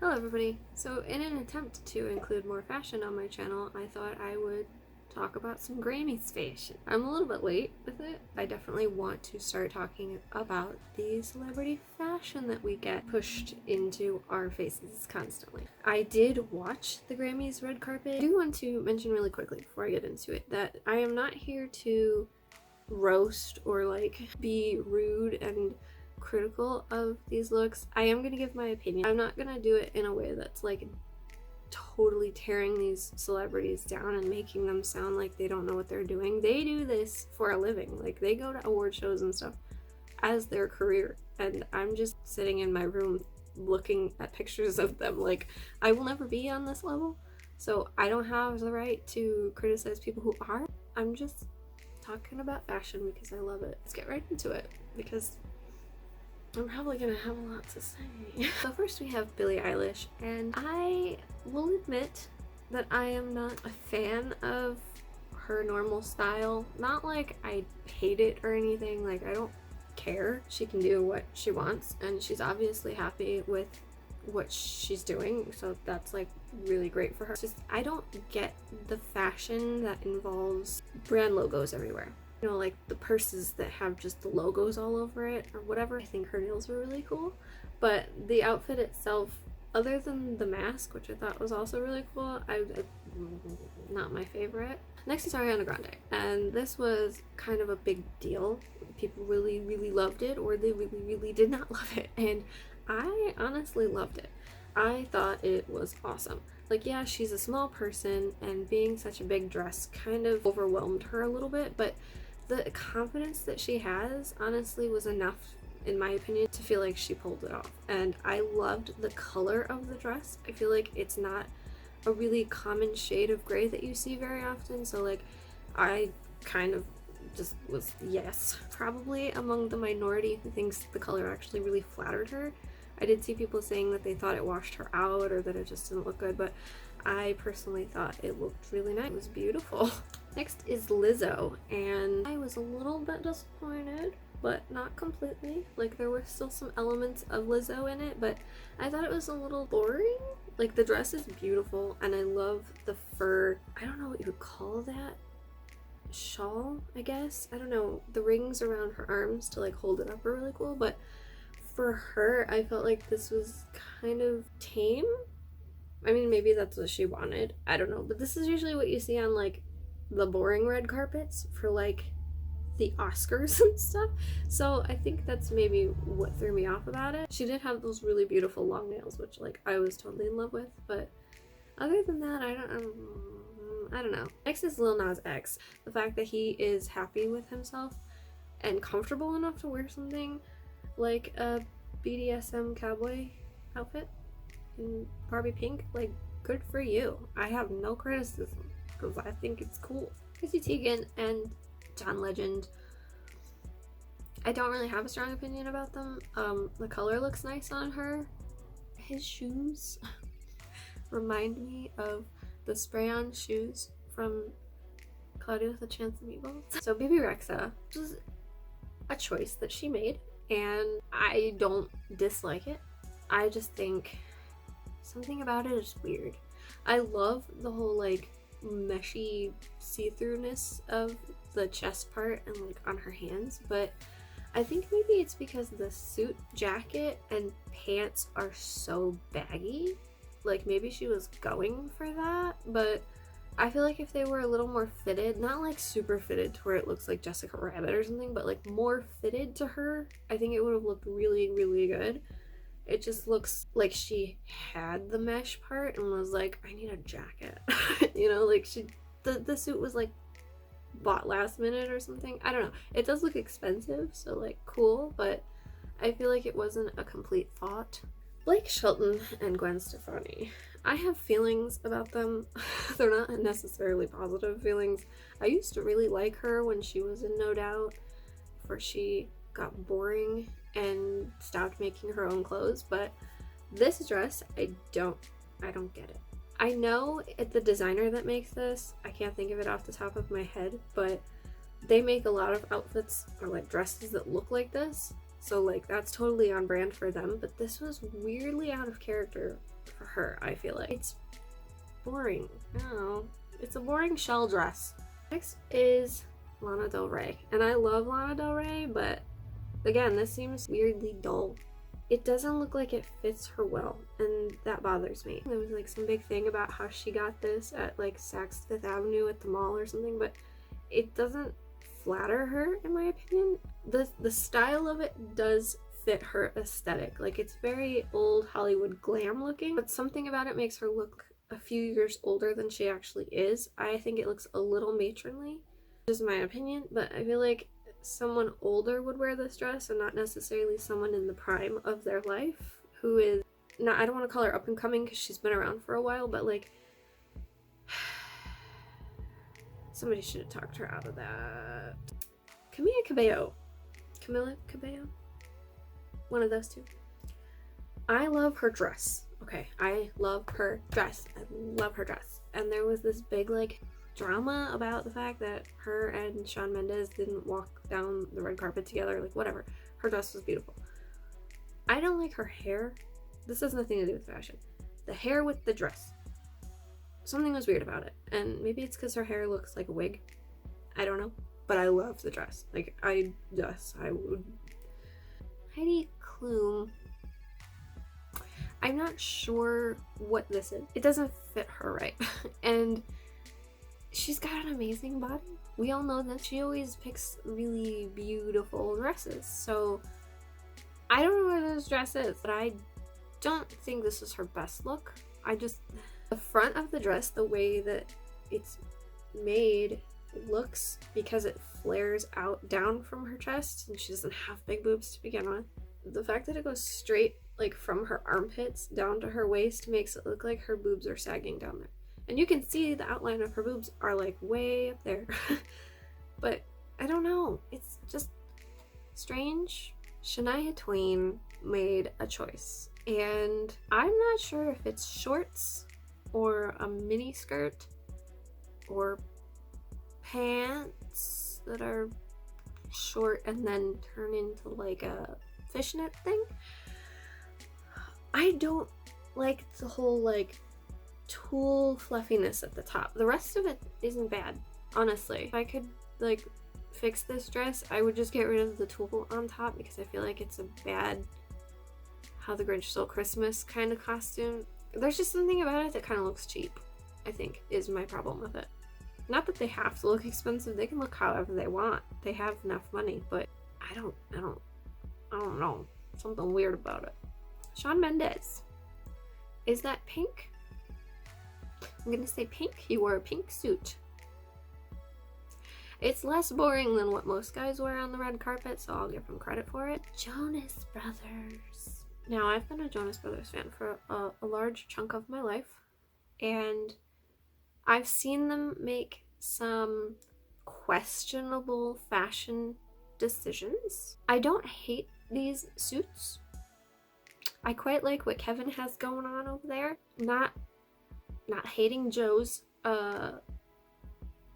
Hello everybody! So in an attempt to include more fashion on my channel, I thought I would talk about some Grammys fashion. I'm a little bit late with it. I definitely want to start talking about the celebrity fashion that we get pushed into our faces constantly. I did watch the Grammys red carpet. I do want to mention really quickly before I get into it that I am not here to roast or be rude and critical of these looks. I am gonna give my opinion. I'm not gonna do it in a way that's totally tearing these celebrities down and making them sound like they don't know what they're doing. They do this for a living. They go to award shows and stuff as their career, and I'm just sitting in my room looking at pictures of them. I will never be on this level, so I don't have the right to criticize people who are. I'm just talking about fashion because I love it. Let's get right into it because I'm probably gonna have a lot to say. So first we have Billie Eilish, and I will admit that I am not a fan of her normal style. Not like I hate it or anything, I don't care. She can do what she wants, and she's obviously happy with what she's doing, so that's really great for her. It's just I don't get the fashion that involves brand logos everywhere. You know, the purses that have just the logos all over it or whatever. I think her nails were really cool, but the outfit itself, other than the mask, which I thought was also really cool, not my favorite. Next is Ariana Grande, and this was kind of a big deal. People really, really loved it, or they really, really did not love it, and I honestly loved it. I thought it was awesome. Yeah, she's a small person, and being such a big dress kind of overwhelmed her a little bit, but the confidence that she has honestly was enough, in my opinion, to feel like she pulled it off. And I loved the color of the dress. I feel like it's not a really common shade of gray that you see very often, so I kind of just was yes, probably among the minority who thinks the color actually really flattered her. I did see people saying that they thought it washed her out or that it just didn't look good, but I personally thought it looked really nice. It was beautiful. Next is Lizzo, and I was a little bit disappointed, but not completely. There were still some elements of Lizzo in it, but I thought it was a little boring. The dress is beautiful, and I love the fur, I don't know what you would call that, shawl, I guess? I don't know. The rings around her arms to hold it up are really cool, but for her, I felt like this was kind of tame. I mean, maybe that's what she wanted. I don't know. But this is usually what you see on the boring red carpets for the Oscars and stuff. So I think that's maybe what threw me off about it. She did have those really beautiful long nails, which I was totally in love with. But other than that, I don't know. Next is Lil Nas X. The fact that he is happy with himself and comfortable enough to wear something like a BDSM cowboy outfit in Barbie pink, good for you. I have no criticism because I think it's cool. Chrissy Teigen and John Legend, I don't really have a strong opinion about them. The color looks nice on her. His shoes remind me of the spray-on shoes from Cloudy with a Chance of Meatballs. So Baby Rexha was a choice that she made, and I don't dislike it. I just think something about it is weird. I love the whole meshy see-throughness of the chest part and on her hands, but I think maybe it's because the suit jacket and pants are so baggy. Maybe she was going for that, but I feel like if they were a little more fitted, not super fitted to where it looks like Jessica Rabbit or something, but more fitted to her, I think it would have looked really, really good. It just looks like she had the mesh part and was I need a jacket. You know, the suit was bought last minute or something. I don't know. It does look expensive, so cool, but I feel like it wasn't a complete thought. Blake Shelton and Gwen Stefani. I have feelings about them. They're not necessarily positive feelings. I used to really like her when she was in No Doubt, before she got boring and stopped making her own clothes, but this dress, I don't get it. I know it's the designer that makes this. I can't think of it off the top of my head, but they make a lot of outfits or dresses that look like this. So that's totally on brand for them, but this was weirdly out of character for her, I feel like. It's boring. I don't know. It's a boring shell dress. Next is Lana Del Rey. And I love Lana Del Rey, but again, this seems weirdly dull. It doesn't look like it fits her well, and that bothers me. There was like some big thing about how she got this at like Saks Fifth Avenue at the mall or something, but it doesn't flatter her in my opinion. The style of it does fit her aesthetic. Like, it's very old Hollywood glam looking, but something about it makes her look a few years older than she actually is. I think it looks a little matronly, just my opinion, but I feel like someone older would wear this dress and not necessarily someone in the prime of their life who is not, I don't want to call her up and coming because she's been around for a while, but like somebody should have talked her out of that. Camila Cabello, one of those two. I love her dress. Okay, I love her dress. And there was this big like drama about the fact that her and Shawn Mendes didn't walk down the red carpet together. Like, whatever. Her dress was beautiful. I don't like her hair. This has nothing to do with fashion. The hair with the dress. Something was weird about it. And maybe it's because her hair looks like a wig. I don't know. But I love the dress. Like, I would. Heidi Klum. I'm not sure what this is. It doesn't fit her right. And she's got an amazing body. We all know that she always picks really beautiful dresses. So I don't know where this dress is, but I don't think this is her best look. The front of the dress, the way that it's made, looks, because it flares out down from her chest and she doesn't have big boobs to begin with. The fact that it goes straight like from her armpits down to her waist makes it look like her boobs are sagging down there. And you can see the outline of her boobs are like way up there. But I don't know. It's just strange. Shania Twain made a choice. And I'm not sure if it's shorts or a mini skirt or pants that are short and then turn into like a fishnet thing. I don't like the whole like tulle fluffiness at the top. The rest of it isn't bad, honestly. If I could like fix this dress, I would just get rid of the tulle on top because I feel like it's a bad How the Grinch Stole Christmas kind of costume. There's just something about it that kind of looks cheap, I think, is my problem with it. Not that they have to look expensive, they can look however they want. They have enough money, but I don't know. Something weird about it. Shawn Mendes. Is that pink? I'm gonna say pink. He wore a pink suit. It's less boring than what most guys wear on the red carpet, so I'll give him credit for it. Jonas Brothers. Now, I've been a Jonas Brothers fan for a large chunk of my life, and I've seen them make some questionable fashion decisions. I don't hate these suits. I quite like what Kevin has going on over there. Not hating Joe's.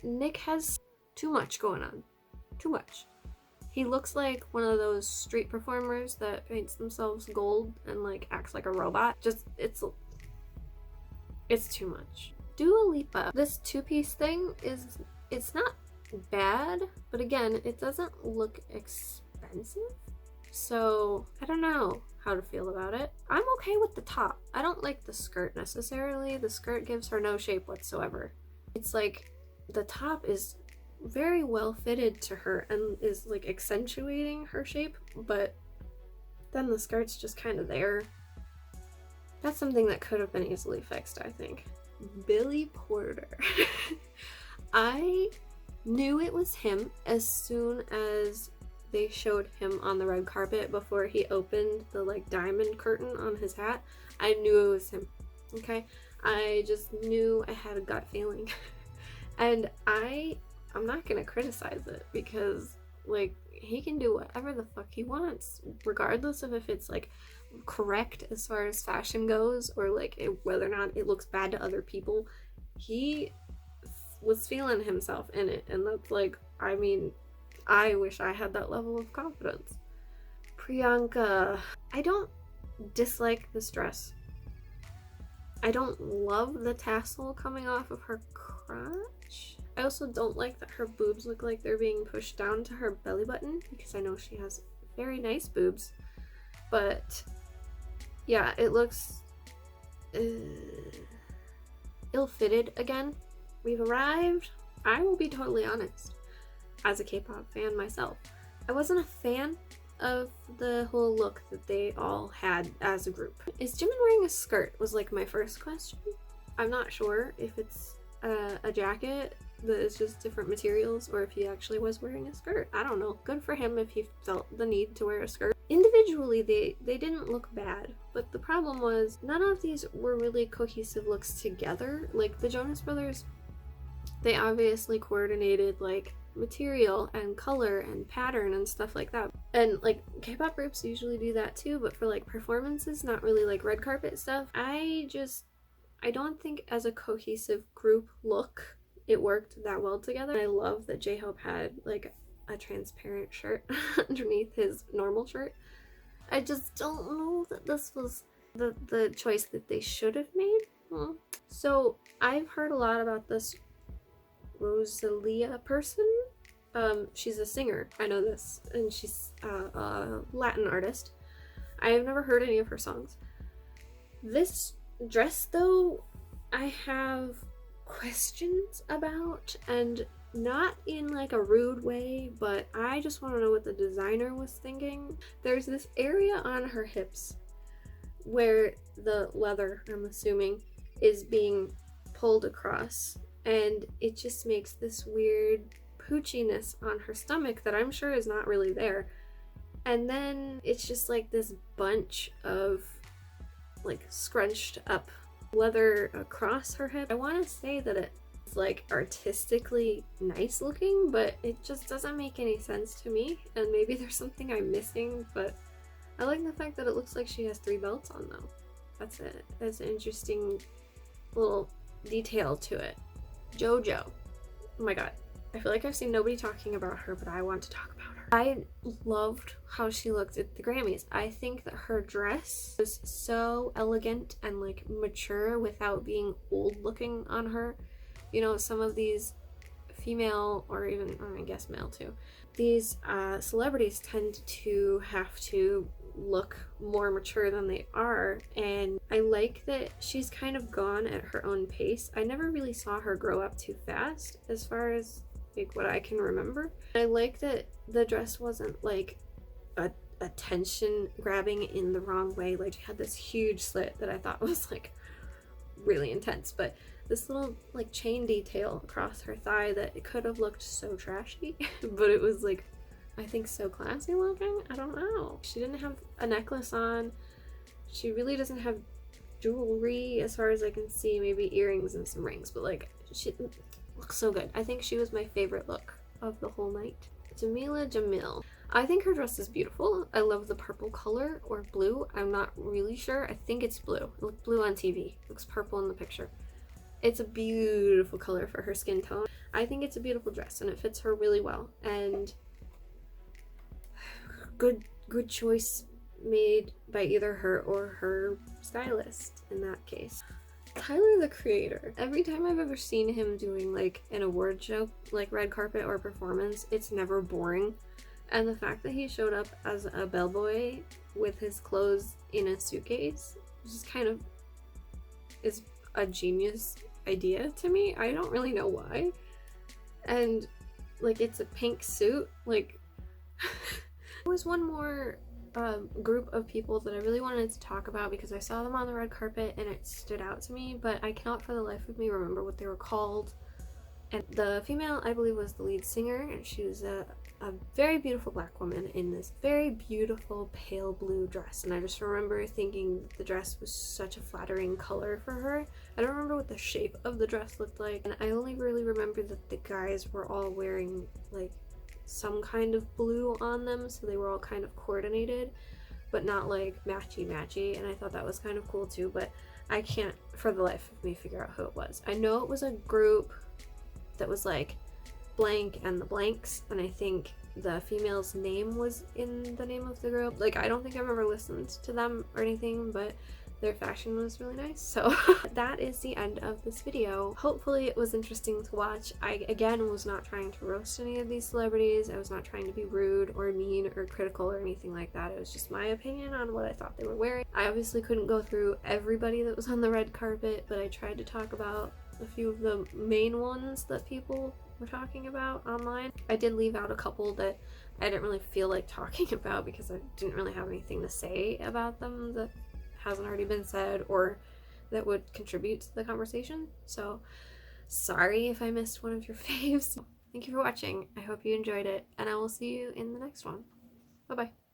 Nick has too much going on. Too much. He looks like one of those street performers that paints themselves gold and like acts like a robot. Just, it's too much. Dua Lipa. This two-piece thing it's not bad, but again, it doesn't look expensive. So I don't know how to feel about it. I'm okay with the top. I don't like the skirt necessarily. The skirt gives her no shape whatsoever. It's like the top is very well fitted to her and is like accentuating her shape, but then the skirt's just kind of there. That's something that could have been easily fixed, I think. Billy Porter. I knew it was him as soon as they showed him on the red carpet before he opened the like diamond curtain on his hat. I knew it was him. Okay? I just knew, I had a gut feeling. And I'm not gonna criticize it because like he can do whatever the fuck he wants, regardless of if it's like correct as far as fashion goes or like whether or not it looks bad to other people. He was feeling himself in it, and that's like, I mean, I wish I had that level of confidence. Priyanka. I don't dislike this dress. I don't love the tassel coming off of her crotch. I also don't like that her boobs look like they're being pushed down to her belly button, because I know she has very nice boobs. But yeah, it looks ill-fitted again. We've arrived. I will be totally honest, as a K-pop fan myself, I wasn't a fan of the whole look that they all had as a group. Is Jimin wearing a skirt was like my first question. I'm not sure if it's a jacket that is just different materials or if he actually was wearing a skirt. I don't know. Good for him if he felt the need to wear a skirt. Individually, they didn't look bad, but the problem was none of these were really cohesive looks together. Like the Jonas Brothers, they obviously coordinated like material and color and pattern and stuff like that. And like K-pop groups usually do that too, but for like performances, not really like red carpet stuff. I don't think as a cohesive group look it worked that well together. I love that J-Hope had like a transparent shirt underneath his normal shirt. I just don't know that this was the choice that they should have made. So I've heard a lot about this Rosalia person. She's a singer, I know this, and she's a Latin artist. I have never heard any of her songs. This dress though, I have questions about, and not in like a rude way, but I just want to know what the designer was thinking. There's this area on her hips where the leather, I'm assuming, is being pulled across, and it just makes this weird poochiness on her stomach that I'm sure is not really there. And then it's just like this bunch of like scrunched up leather across her hip. I want to say that it's like artistically nice looking, but it just doesn't make any sense to me, and maybe there's something I'm missing, but I like the fact that it looks like she has 3 belts on though. That's an interesting little detail to it. JoJo. Oh my god. I feel like I've seen nobody talking about her, but I want to talk about her. I loved how she looked at the Grammys. I think that her dress was so elegant and like mature without being old looking on her. You know, some of these female, or even I guess male too, these celebrities tend to have to look more mature than they are, and I like that she's kind of gone at her own pace. I never really saw her grow up too fast as far as like what I can remember. I like that the dress wasn't like a attention grabbing in the wrong way. Like she had this huge slit that I thought was like really intense, but this little like chain detail across her thigh that it could have looked so trashy but it was like I think so classy looking. I don't know. She didn't have a necklace on. She really doesn't have jewelry as far as I can see, maybe earrings and some rings, but like she looks so good. I think she was my favorite look of the whole night. Jamila Jamil. I think her dress is beautiful. I love the purple color, or blue. I'm not really sure. I think it's blue. It looked blue on TV. It looks purple in the picture. It's a beautiful color for her skin tone. I think it's a beautiful dress and it fits her really well. And good choice made by either her or her stylist in that case. Tyler the Creator. Every time I've ever seen him doing like an award show, like red carpet or performance, it's never boring. And the fact that he showed up as a bellboy with his clothes in a suitcase just kind of is a genius idea to me. I don't really know why. And like it's a pink suit. Like there was one more group of people that I really wanted to talk about because I saw them on the red carpet and it stood out to me, but I cannot for the life of me remember what they were called. And the female, I believe, was the lead singer, and she was a very beautiful black woman in this very beautiful pale blue dress. And I just remember thinking the dress was such a flattering color for her. I don't remember what the shape of the dress looked like, and I only really remember that the guys were all wearing like some kind of blue on them, so they were all kind of coordinated but not like matchy, and I thought that was kind of cool too, but I can't for the life of me figure out who it was. I know it was a group that was like blank and the blanks, and I think the female's name was in the name of the group. Like I don't think I've ever listened to them or anything, but their fashion was really nice. So that is the end of this video. Hopefully it was interesting to watch. I, again, was not trying to roast any of these celebrities. I was not trying to be rude or mean or critical or anything like that. It was just my opinion on what I thought they were wearing. I obviously couldn't go through everybody that was on the red carpet, but I tried to talk about a few of the main ones that people were talking about online. I did leave out a couple that I didn't really feel like talking about because I didn't really have anything to say about them that hasn't already been said or that would contribute to the conversation. So sorry if I missed one of your faves. Thank you for watching. I hope you enjoyed it, and I will see you in the next one. Bye bye.